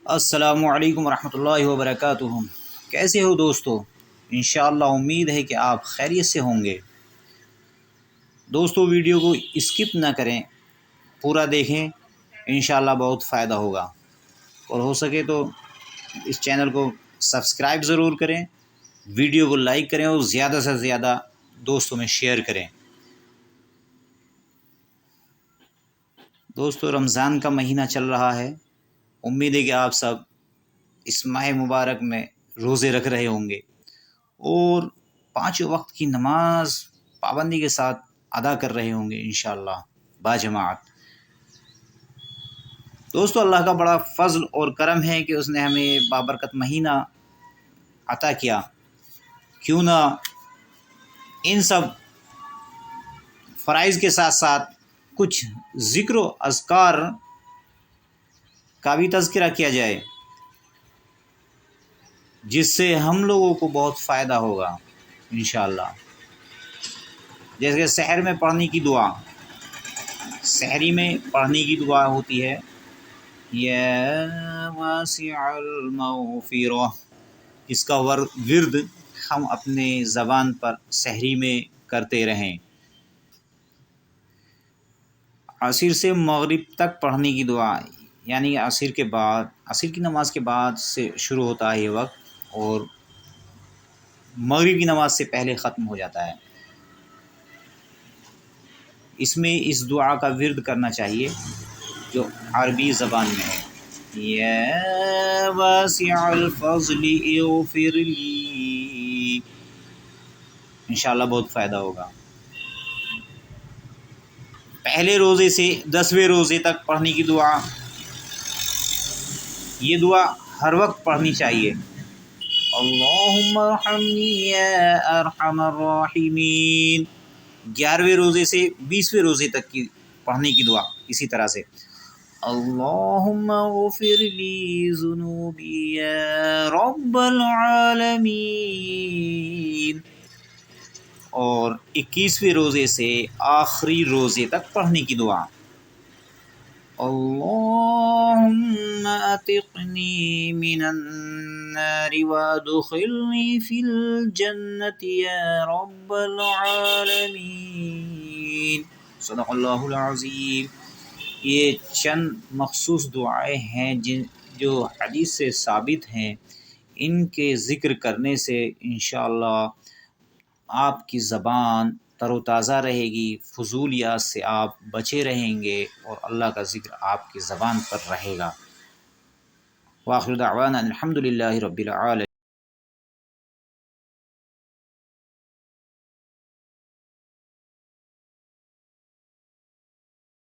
السلام علیکم ورحمۃ اللہ وبرکاتہ۔ کیسے ہو دوستو؟ انشاءاللہ امید ہے کہ آپ خیریت سے ہوں گے۔ دوستو ویڈیو کو اسکپ نہ کریں، پورا دیکھیں، انشاءاللہ بہت فائدہ ہوگا، اور ہو سکے تو اس چینل کو سبسکرائب ضرور کریں، ویڈیو کو لائک کریں اور زیادہ سے زیادہ دوستوں میں شیئر کریں۔ دوستو رمضان کا مہینہ چل رہا ہے، امید ہے کہ آپ سب اس ماہ مبارک میں روزے رکھ رہے ہوں گے اور 5 وقت کی نماز پابندی کے ساتھ ادا کر رہے ہوں گے انشاءاللہ باجماعت۔ دوستو اللہ کا بڑا فضل اور کرم ہے کہ اس نے ہمیں بابرکت مہینہ عطا کیا، کیوں نہ ان سب فرائض کے ساتھ ساتھ کچھ ذکر و اذکار کا بھی تذکرہ کیا جائے، جس سے ہم لوگوں کو بہت فائدہ ہوگا انشاءاللہ۔ جیسے کہ سحر میں پڑھنے کی دعا، سحری میں پڑھنے کی دعا ہوتی ہے یا واسع المغفرہ، اس کا ورد ہم اپنے زبان پر سحری میں کرتے رہیں۔ عصر سے مغرب تک پڑھنے کی دعا، یعنی عصر کے بعد، عصر کی نماز کے بعد سے شروع ہوتا ہے یہ وقت اور مغرب کی نماز سے پہلے ختم ہو جاتا ہے۔ اس میں اس دعا کا ورد کرنا چاہیے جو عربی زبان میں ہے، یا واسع الفضل اغفر لی، انشاءاللہ بہت فائدہ ہوگا۔ پہلے روزے سے 10ویں روزے تک پڑھنے کی دعا، یہ دعا ہر وقت پڑھنی چاہیے۔ اللہم ارحمنی یا ارحم الراحمین۔ 11ویں روزے سے 20ویں روزے تک کی پڑھنے کی دعا اسی طرح سے، اللہم اغفر لی ذنوبی یا رب العالمین۔ اور 21ویں روزے سے آخری روزے تک پڑھنے کی دعا، اللہم اتقنی من النار وادخلنی فی الجنة یا رب العالمین۔ صدق اللہ العظیم۔ یہ چند مخصوص دعائیں ہیں جو حدیث سے ثابت ہیں، ان کے ذکر کرنے سے انشاءاللہ آپ کی زبان تر و تازہ رہے گی، فضولیات سے آپ بچے رہیں گے اور اللہ کا ذکر آپ کی زبان پر رہے گا۔ وآخر دعوانا الحمد للہ رب العالمین۔